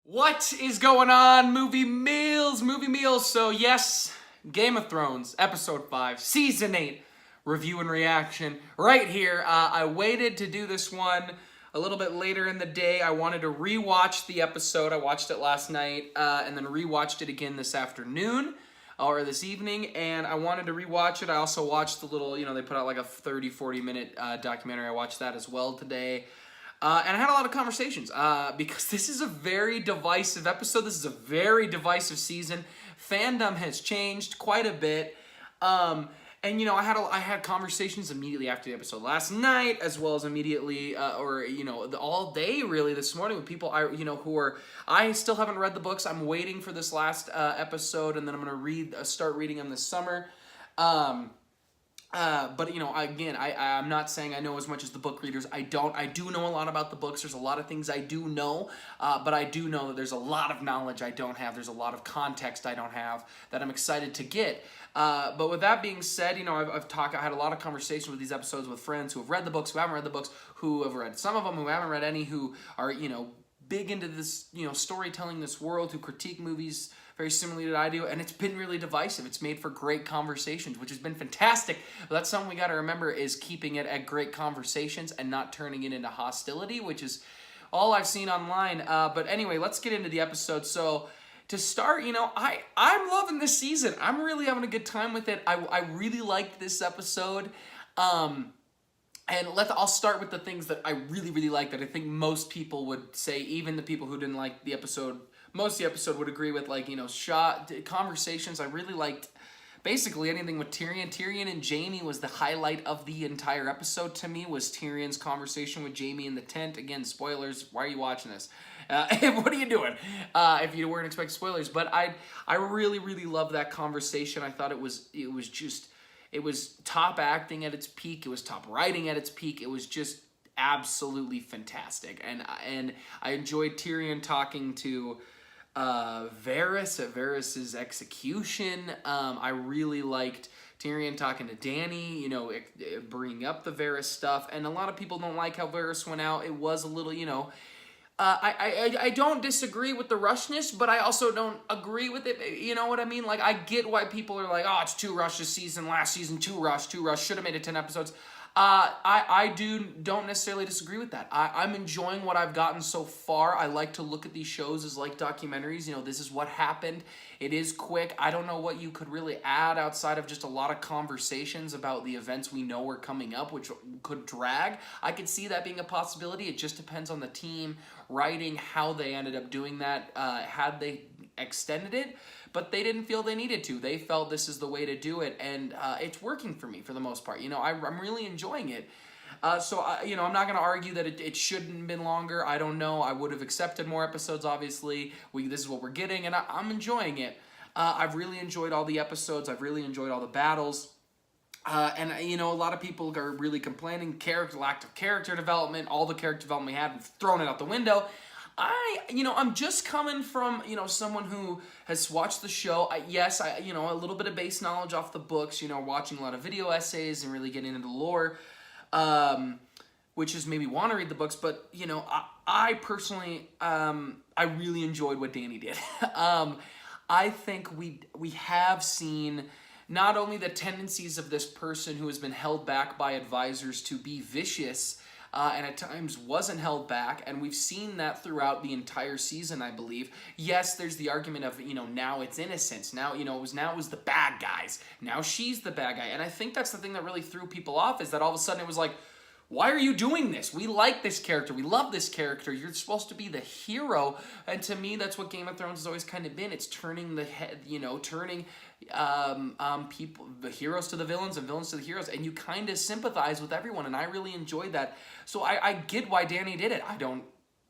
What is going on, movie meals? So yes, Game of Thrones, episode 5, season 8, review and reaction, right here. I waited to do this one a little bit later in the day. I wanted to rewatch the episode. I watched it last night, and then rewatched it again this afternoon, or this evening, and I wanted to rewatch it. I also watched the little, they put out like a 30-40 minute documentary. I watched that as well today. And I had a lot of conversations because this is a very divisive episode. This is a very divisive season. Fandom has changed quite a bit. And I had conversations immediately after the episode last night, as well as immediately, all day really this morning with people I still haven't read the books. I'm waiting for this last episode, and then I'm gonna start reading them this summer. But I'm not saying I know as much as the book readers. I don't. I do know a lot about the books. There's a lot of things I do know, but I do know that there's a lot of knowledge I don't have. There's a lot of context I don't have that I'm excited to get. But with that being said, I had a lot of conversations with these episodes with friends who have read the books, who haven't read the books, who have read some of them, who haven't read any, who are, big into this, storytelling, this world, who critique movies very similarly that I do, and it's been really divisive. It's made for great conversations, which has been fantastic. But that's something we got to remember, is keeping it at great conversations and not turning it into hostility, which is all I've seen online. But anyway, let's get into the episode. So to start, I'm loving this season. I'm really having a good time with it. I really liked this episode. And I'll start with the things that I really, really like, that I think most people would say, even the people who didn't like the episode, most of the episode would agree with, conversations. I really liked basically anything with Tyrion. Tyrion and Jaime was the highlight of the entire episode to me, was Tyrion's conversation with Jaime in the tent. Again, spoilers, why are you watching this? What are you doing? If you weren't expecting spoilers. But I really, really loved that conversation. I thought it was top acting at its peak. It was top writing at its peak. It was just absolutely fantastic. And I enjoyed Tyrion talking to Varys at Varys's execution. I really liked Tyrion talking to Dany, bringing up the Varys stuff. And a lot of people don't like how Varys went out. It was a little, I don't disagree with the rushness, but I also don't agree with it. You know what I mean? Like, I get why people are like, oh, it's too rushed this season, last season, too rushed, should have made it 10 episodes. I don't necessarily disagree with that. I'm enjoying what I've gotten so far. I like to look at these shows as like documentaries. This is what happened. It is quick. I don't know what you could really add outside of just a lot of conversations about the events we know are coming up, which could drag. I could see that being a possibility. It just depends on the team writing, how they ended up doing that, had they extended it. But they didn't feel they needed to. They felt this is the way to do it, and it's working for me for the most part. I'm really enjoying it. I'm not going to argue that it shouldn't have been longer. I don't know. I would have accepted more episodes, obviously. This is what we're getting, and I'm enjoying it. I've really enjoyed all the episodes. I've really enjoyed all the battles. A lot of people are really complaining, lack of character development, all the character development we had, we've thrown it out the window. I'm just coming from, someone who has watched the show. A little bit of base knowledge off the books, watching a lot of video essays and really getting into the lore, which is maybe want to read the books. But, I personally, I really enjoyed what Dany did. I think we have seen not only the tendencies of this person who has been held back by advisors to be vicious, and at times wasn't held back, and we've seen that throughout the entire season, I believe. Yes, there's the argument of, now it's innocence. Now, it was the bad guys. Now she's the bad guy. And I think that's the thing that really threw people off, is that all of a sudden it was like, why are you doing this? We like this character. We love this character. You're supposed to be the hero. And to me, that's what Game of Thrones has always kind of been. It's turning the head, turning people, the heroes to the villains and villains to the heroes. And you kind of sympathize with everyone. And I really enjoyed that. So I get why Dany did it. I don't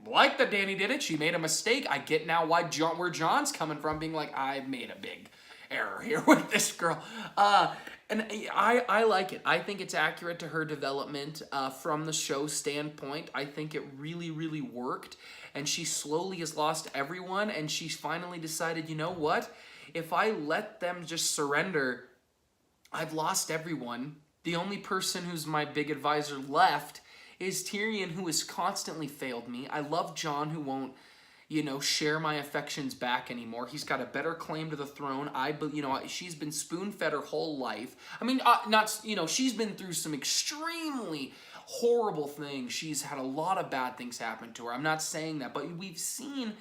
like that Dany did it. She made a mistake. I get now where John's coming from, being like, I made a big error here with this girl. And I like it. I think it's accurate to her development from the show standpoint. I think it really, really worked. And she slowly has lost everyone. And she finally decided, you know what? If I let them just surrender, I've lost everyone. The only person who's my big advisor left is Tyrion, who has constantly failed me. I love Jon, who won't share my affections back anymore. He's got a better claim to the throne. She's been spoon-fed her whole life. I mean, she's been through some extremely horrible things. She's had a lot of bad things happen to her. I'm not saying that, but we've seen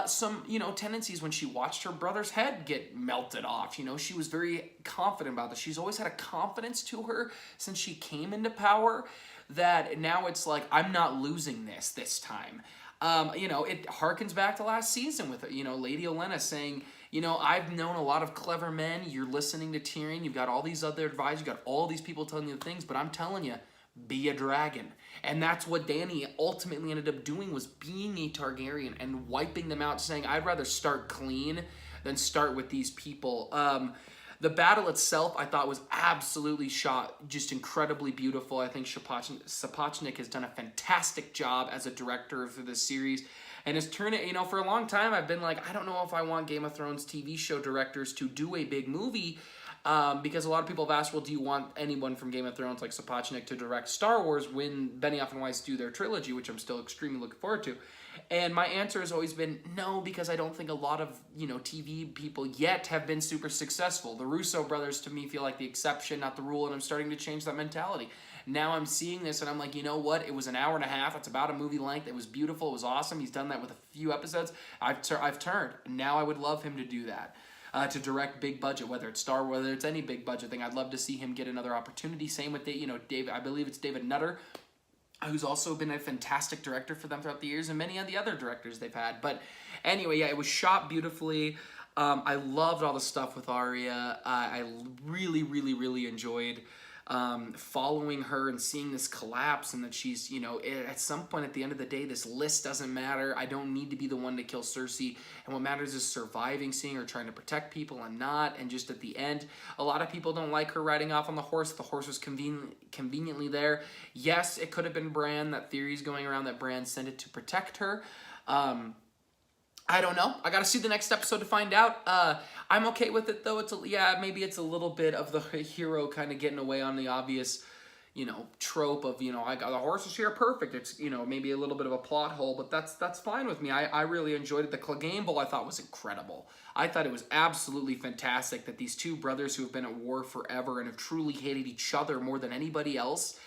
some, tendencies when she watched her brother's head get melted off. She was very confident about this. She's always had a confidence to her since she came into power that now it's like, I'm not losing this time. It harkens back to last season with, Lady Olenna saying, I've known a lot of clever men. You're listening to Tyrion. You've got all these other advisors. You've got all these people telling you things, but I'm telling you, be a dragon. And that's what Dany ultimately ended up doing, was being a Targaryen and wiping them out, saying, I'd rather start clean than start with these people. The battle itself, I thought, was absolutely shot just incredibly beautiful. I think Sapochnik has done a fantastic job as a director for this series. And has turned it, for a long time, I've been like, I don't know if I want Game of Thrones TV show directors to do a big movie. Because a lot of people have asked, well, do you want anyone from Game of Thrones like Sapochnik to direct Star Wars when Benioff and Weiss do their trilogy, which I'm still extremely looking forward to? And my answer has always been no, because I don't think a lot of, TV people yet have been super successful. The Russo brothers, to me, feel like the exception, not the rule, and I'm starting to change that mentality. Now I'm seeing this, and I'm like, you know what? It was an hour and a half. It's about a movie length. It was beautiful. It was awesome. He's done that with a few episodes. I've turned. Now I would love him to do that. To direct big budget, whether it's Star Wars, whether it's any big budget thing. I'd love to see him get another opportunity. Same with David. I believe it's David Nutter, who's also been a fantastic director for them throughout the years, and many of the other directors they've had. But anyway, yeah, it was shot beautifully. I loved all the stuff with Arya. I really, really, really enjoyed following her and seeing this collapse, and that she's, at some point at the end of the day, this list doesn't matter. I don't need to be the one to kill Cersei, and what matters is surviving, seeing her trying to protect people and not. And just at the end, a lot of people don't like her riding off on the horse. The horse was conveniently there. Yes, it could have been Bran. That theory's going around that Bran sent it to protect her. I don't know. I got to see the next episode to find out. I'm okay with it, though. Maybe it's a little bit of the hero kind of getting away on the obvious, trope of, I got the horses here, perfect. It's, maybe a little bit of a plot hole, but that's fine with me. I really enjoyed it. The Clegane Bowl I thought was incredible. I thought it was absolutely fantastic that these two brothers who have been at war forever and have truly hated each other more than anybody else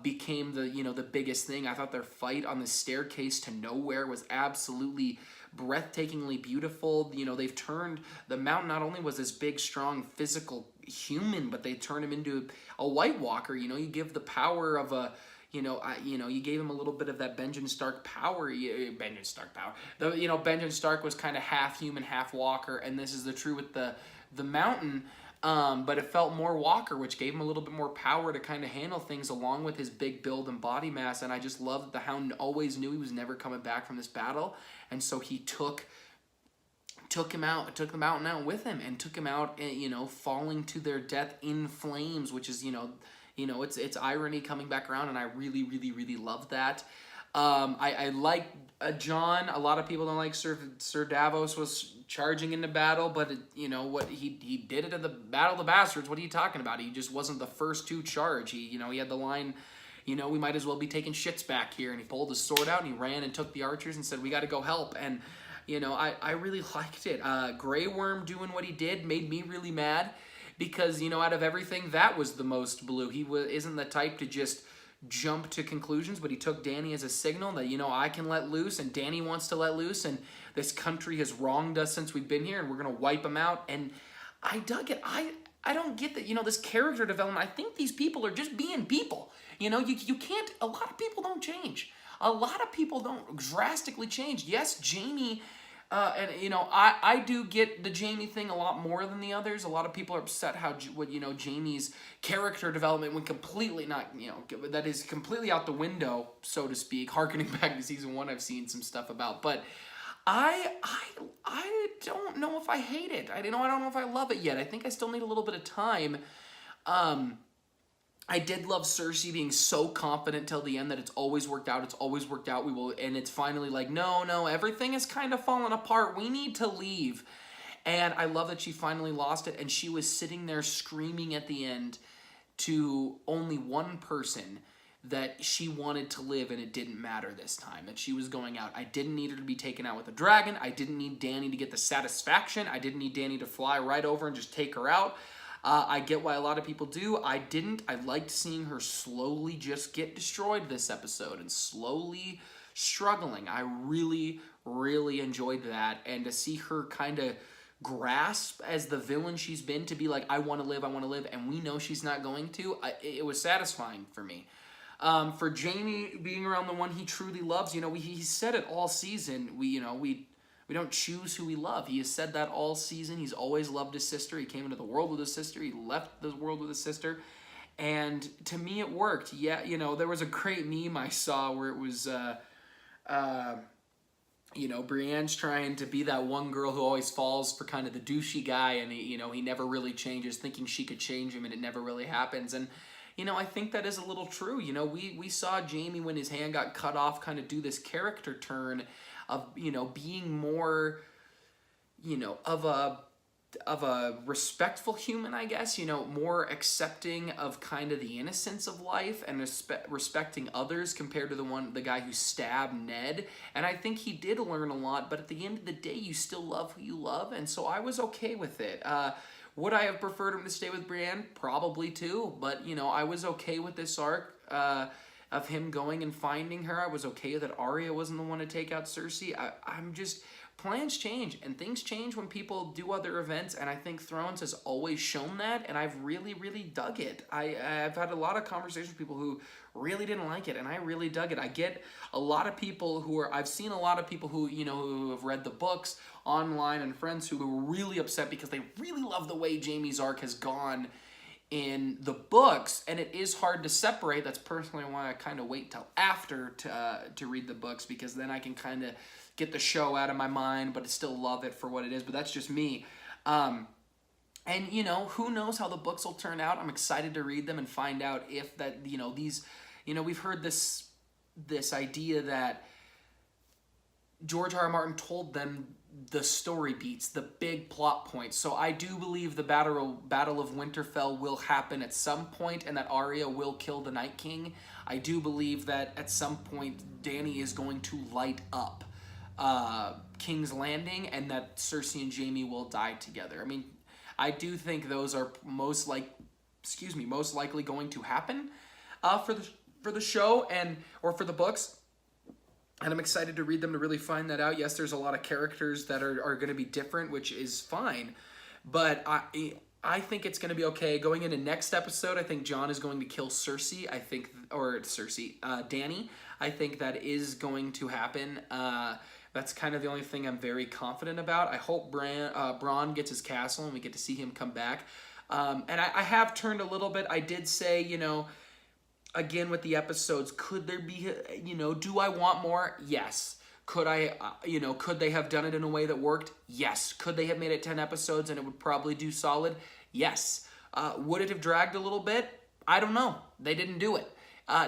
became the biggest thing. I thought their fight on the staircase to nowhere was absolutely breathtakingly beautiful. They've turned the Mountain. Not only was this big, strong, physical human, but they turned him into a White Walker. You give the power of a, you gave him a little bit of that Benjen Stark power. Benjen Stark power. Benjen Stark was kind of half human, half Walker, and this is the true with the Mountain. But it felt more Walker, which gave him a little bit more power to kind of handle things along with his big build and body mass. And I just love that the Hound always knew he was never coming back from this battle. And so he took him out, took the Mountain out with him, and took him out, falling to their death in flames, which is, it's irony coming back around. And I really, really, really love that. I like Jon. A lot of people don't like Sir Davos was charging into battle, but what he did it at the Battle of the Bastards. What are you talking about? He just wasn't the first to charge. He had the line, we might as well be taking shits back here, and he pulled his sword out and he ran and took the archers and said, we got to go help. And I really liked it. Grey Worm doing what he did made me really mad because out of everything, that was the most blue. He isn't the type to just jump to conclusions, but he took Dany as a signal that, I can let loose, and Dany wants to let loose, and this country has wronged us since we've been here, and we're going to wipe them out. And I dug it. I don't get that, this character development. I think these people are just being people. You can't, a lot of people don't change. A lot of people don't drastically change. Yes, Jaime, I do get the Jaime thing a lot more than the others. A lot of people are upset how, Jaime's character development went completely that is completely out the window, so to speak. Harkening back to season 1, I've seen some stuff about, but I don't know if I hate it. I don't know if I love it yet. I think I still need a little bit of time. I did love Cersei being so confident till the end that it's always worked out. It's always worked out. We will, and it's finally like, no, everything is kind of falling apart. We need to leave. And I love that she finally lost it, and she was sitting there screaming at the end to only one person that she wanted to live and it didn't matter this time, that she was going out. I didn't need her to be taken out with a dragon. I didn't need Dany to get the satisfaction. I didn't need Dany to fly right over and just take her out. I get why a lot of people do. I didn't. I liked seeing her slowly just get destroyed this episode and slowly struggling. I really, really enjoyed that. And to see her kind of grasp as the villain she's been to be like, I want to live, and we know she's not going to, it was satisfying for me. For Jaime being around the one he truly loves, he said it all season. We don't choose who we love. He has said that all season. He's always loved his sister. He came into the world with his sister. He left the world with his sister. And to me, it worked. Yeah, there was a great meme I saw where it was, Brienne's trying to be that one girl who always falls for kind of the douchey guy, and he never really changes, thinking she could change him, and it never really happens. And I think that is a little true. We saw Jaime, when his hand got cut off, kind of do this character turn of, being more, of a respectful human, I guess, more accepting of kind of the innocence of life and respecting others compared to the guy who stabbed Ned. And I think he did learn a lot, but at the end of the day, you still love who you love, and so I was okay with it. Would I have preferred him to stay with Brienne? Probably too, but I was okay with this arc of him going and finding her. I was okay that Arya wasn't the one to take out Cersei. I'm just, plans change and things change when people do other events, and I think Thrones has always shown that, and I've really, really dug it. I've had a lot of conversations with people who really didn't like it, and I really dug it. I get a lot of people I've seen a lot of people who, who have read the books online and friends who were really upset because they really love the way Jaime's arc has gone in the books, and it is hard to separate. That's personally why I kind of wait till after to read the books, because then I can kind of get the show out of my mind, but I still love it for what it is. But that's just me. And who knows how the books will turn out. I'm excited to read them and find out if that, these, we've heard this idea that George R.R. Martin told them the story beats, the big plot points. So I do believe the Battle of Winterfell will happen at some point, and that Arya will kill the Night King. I do believe that at some point Dany is going to light up King's Landing, and that Cersei and Jaime will die together. I mean, I do think those are most likely going to happen for the show or for the books. And I'm excited to read them to really find that out. Yes, there's a lot of characters that are going to be different, which is fine. But I think it's going to be okay. Going into next episode, I think Jon is going to kill Cersei. Dany. I think that is going to happen. That's kind of the only thing I'm very confident about. I hope Bronn gets his castle and we get to see him come back. And I have turned a little bit. I did say, again with the episodes, could there be, do I want more? Yes. Could they have done it in a way that worked? Yes. Could they have made it 10 episodes and it would probably do solid? Yes. Would it have dragged a little bit? I don't know. They didn't do it.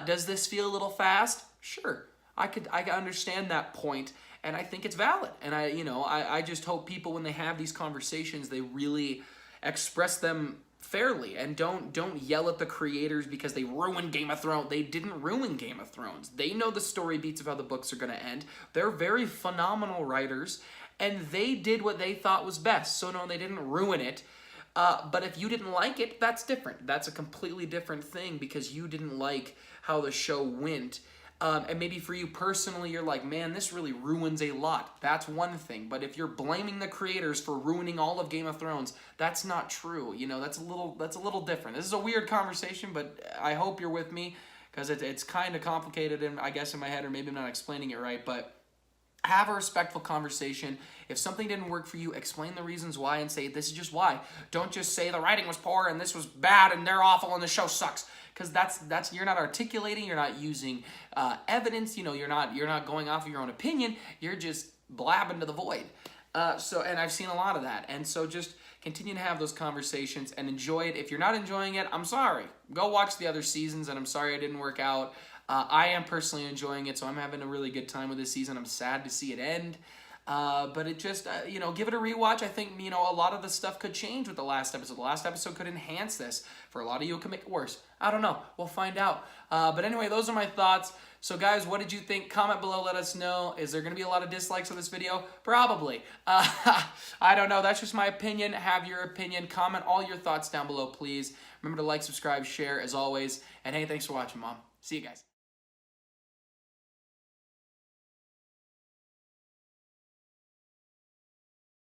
Does this feel a little fast? Sure. I understand that point, and I think it's valid. And I just hope people, when they have these conversations, they really express them fairly and don't yell at the creators because they ruined Game of Thrones. They didn't ruin Game of Thrones. They know the story beats of how the books are going to end. They're very phenomenal writers, and they did what they thought was best. So no, they didn't ruin it. But if you didn't like it, that's different. That's a completely different thing, because you didn't like how the show went. And maybe for you personally, you're like, man, this really ruins a lot. That's one thing. But if you're blaming the creators for ruining all of Game of Thrones, that's not true. That's a little different. This is a weird conversation, but I hope you're with me, because it's kind of complicated, in my head, or maybe I'm not explaining it right. But have a respectful conversation. If something didn't work for you, explain the reasons why and say, this is just why. Don't just say the writing was poor and this was bad and they're awful and the show sucks. Because that's you're not articulating, you're not using evidence, you're not going off of your own opinion, you're just blabbing to the void. And I've seen a lot of that. And so just continue to have those conversations and enjoy it. If you're not enjoying it, I'm sorry. Go watch the other seasons, and I'm sorry it didn't work out. I am personally enjoying it, so I'm having a really good time with this season. I'm sad to see it end. But it just, you know, give it a rewatch. I think, you know, a lot of the stuff could change with the last episode. The last episode could enhance this. For a lot of you, it could make it worse. I don't know. We'll find out. But anyway, those are my thoughts. So guys, what did you think? Comment below, let us know. Is there going to be a lot of dislikes on this video? Probably. I don't know. That's just my opinion. Have your opinion. Comment all your thoughts down below, please. Remember to like, subscribe, share, as always. And hey, thanks for watching, Mom. See you guys.